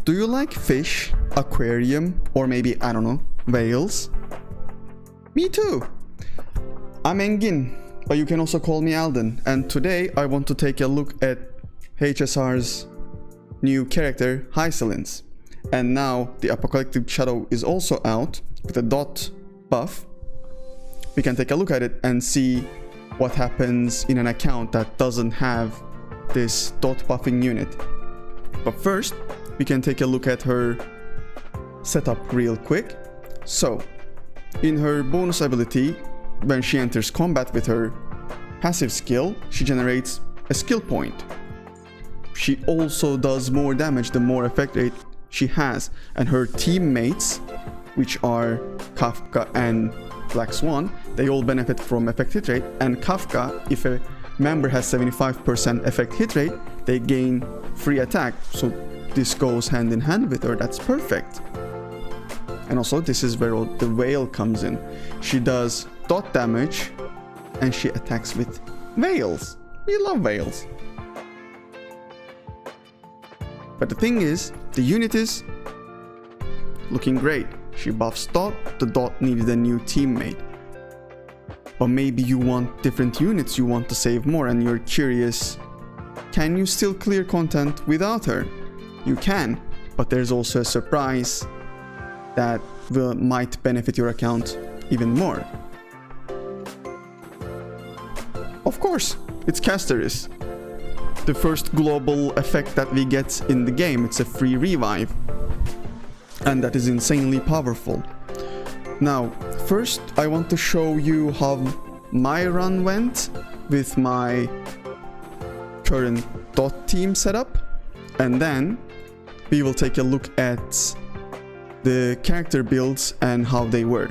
Do you like fish, aquarium, or maybe, I don't know, whales? Me too! I'm Engin, but you can also call me Alden, and today I want to take a look at HSR's new character, Hysilens. And now the Apocalyptic Shadow is also out with a dot buff. We can take a look at it and see what happens in an account that doesn't have this dot buffing unit. But first, we can take a look at her setup real quick. So, in her bonus ability, when she enters combat with her passive skill, she generates a skill point. She also does more damage the more effect rate she has, and her teammates, which are Kafka and Black Swan, they all benefit from effect hit rate, and Kafka, if a member has 75% effect hit rate, they gain free attack, so this goes hand in hand with her. That's perfect. And also this is where the whale comes in. She does dot damage and she attacks with whales. We love whales. But the thing is, the unit is looking great. She buffs dot, the dot needed a new teammate. But maybe you want different units, you want to save more, and you're curious, can you still clear content without her? You can, but there's also a surprise that might benefit your account even more. Of course, it's Castorice. The first global effect that we get in the game. It's a free revive. And that is insanely powerful. Now, first I want to show you how my run went with my current dot team setup. And then we will take a look at the character builds and how they were.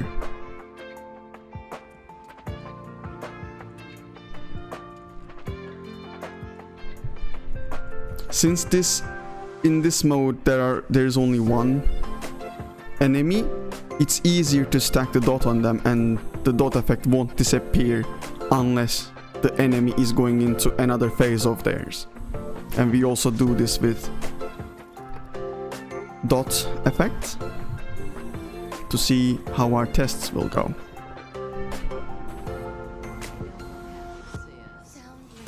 Since in this mode there's only one enemy, it's easier to stack the dot on them, and the dot effect won't disappear unless the enemy is going into another phase of theirs. And we also do this with dot effect to see how our tests will go.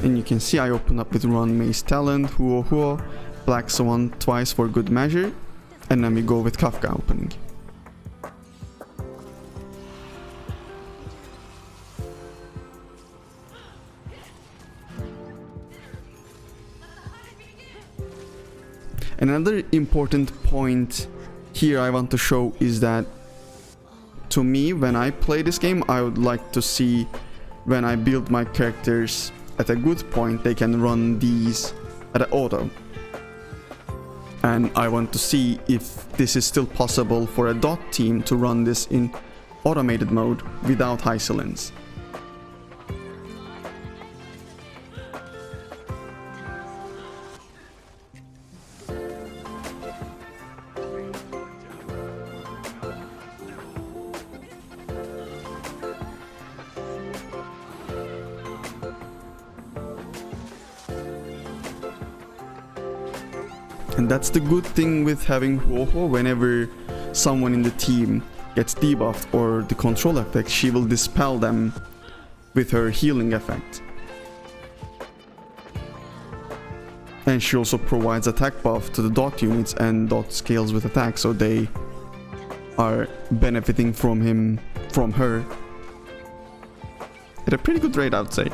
And you can see I open up with Ruan Mace Talent, Huohuo, Black Swan twice for good measure, and then we go with Kafka opening. Another important point here I want to show is that, to me, when I play this game, I would like to see, when I build my characters at a good point, they can run these at an auto. And I want to see if this is still possible for a dot team to run this in automated mode without Hysilens. And that's the good thing with having Huohuo. Whenever someone in the team gets debuffed or the control effect, she will dispel them with her healing effect. And she also provides attack buff to the dot units, and dot scales with attack, so they are benefiting from her at a pretty good rate, I would say.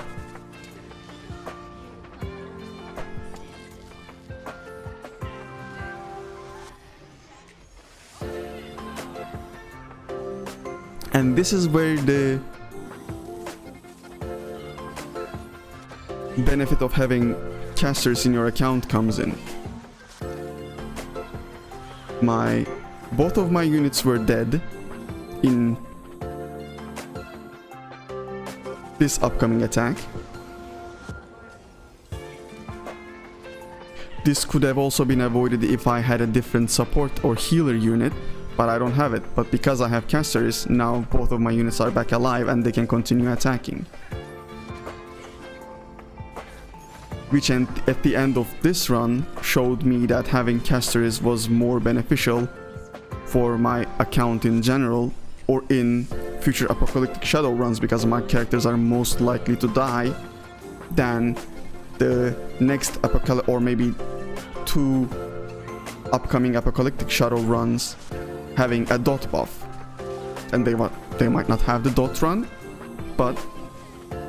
And this is where the benefit of having casters in your account comes in. Both of my units were dead in this upcoming attack. This could have also been avoided if I had a different support or healer unit, but I don't have it. But because I have Castorice, now both of my units are back alive and they can continue attacking. which at the end of this run showed me that having Castorice was more beneficial for my account in general, or in future Apocalyptic Shadow runs, because my characters are most likely to die, than the next or maybe 2 upcoming Apocalyptic Shadow runs having a dot buff. And they might not have the dot run, but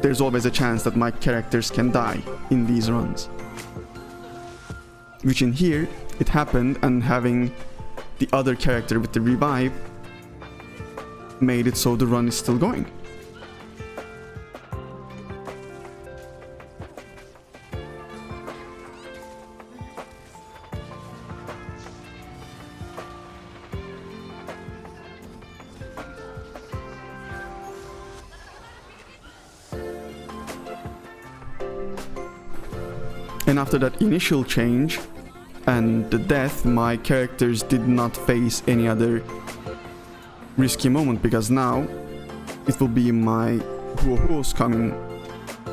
there's always a chance that my characters can die in these runs. Which in here, it happened, and having the other character with the revive made it so the run is still going. And after that initial change and the death, my characters did not face any other risky moment, because now it will be my Huohuo's coming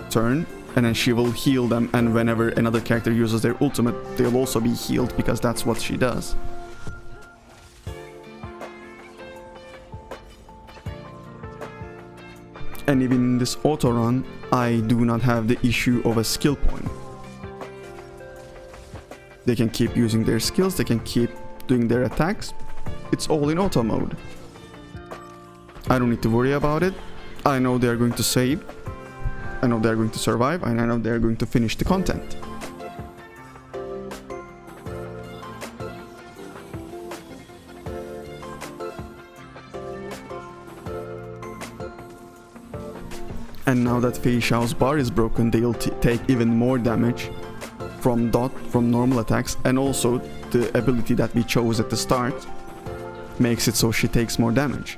turn, and then she will heal them, and whenever another character uses their ultimate, they'll also be healed, because that's what she does. And even in this auto run, I do not have the issue of a skill point. They can keep using their skills, they can keep doing their attacks. It's all in auto mode. I don't need to worry about it. I know they're going to save. I know they're going to survive, and I know they're going to finish the content. And now that Fei Xiao's bar is broken, they'll take even more damage from normal attacks, and also the ability that we chose at the start makes it so she takes more damage.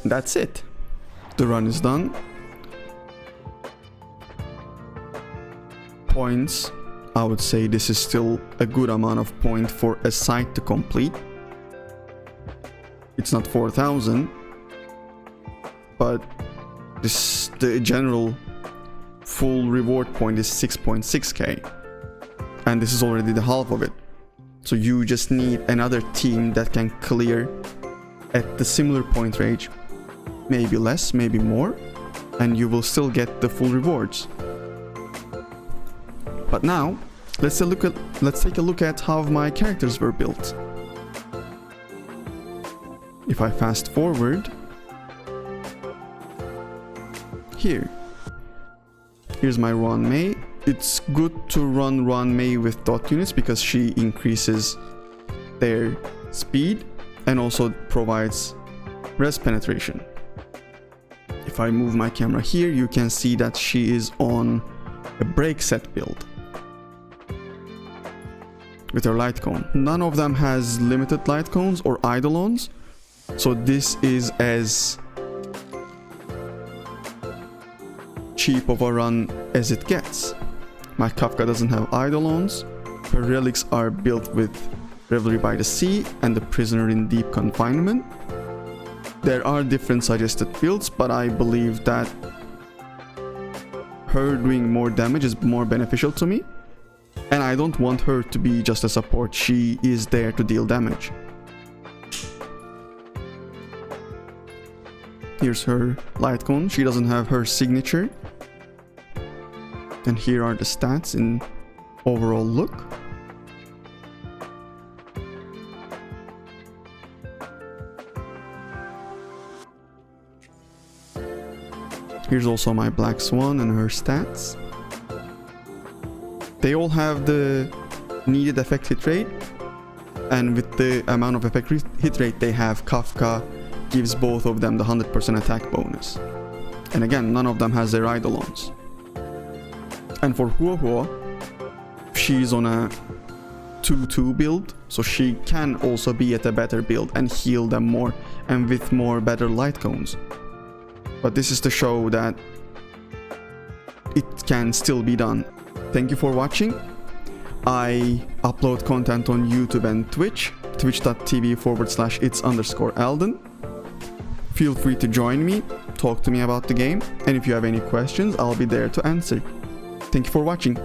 That's it. The run is done. Points, I would say this is still a good amount of point for a site to complete. It's not 4,000, but the general full reward point is 6.6k, and this is already the half of it. So you just need another team that can clear at the similar point range, maybe less, maybe more, and you will still get the full rewards. But now, let's take a look at how my characters were built. If I fast forward, here's my Ruan Mei. It's good to run Ruan Mei with dot units because she increases their speed and also provides res penetration. If I move my camera here, you can see that she is on a break set build with her light cone. None of them has limited light cones or Eidolons, so this is as cheap of a run as it gets. My Kafka doesn't have Eidolons. Her relics are built with Revelry by the Sea and the Prisoner in Deep Confinement. There are different suggested builds, but I believe that her doing more damage is more beneficial to me. And I don't want her to be just a support, she is there to deal damage. Here's her light cone, she doesn't have her signature. And here are the stats in overall look. Here's also my Black Swan and her stats. They all have the needed effect hit rate, and with the amount of effect hit rate they have, Kafka gives both of them the 100% attack bonus. And again, none of them has their Eidolons. And for Huohuo, she's on a 2-2 build, so she can also be at a better build and heal them more and with more better light cones. But this is to show that it can still be done. Thank you for watching. I upload content on YouTube and Twitch, twitch.tv/its_Alden. Feel free to join me, talk to me about the game, and if you have any questions, I'll be there to answer. Thank you for watching.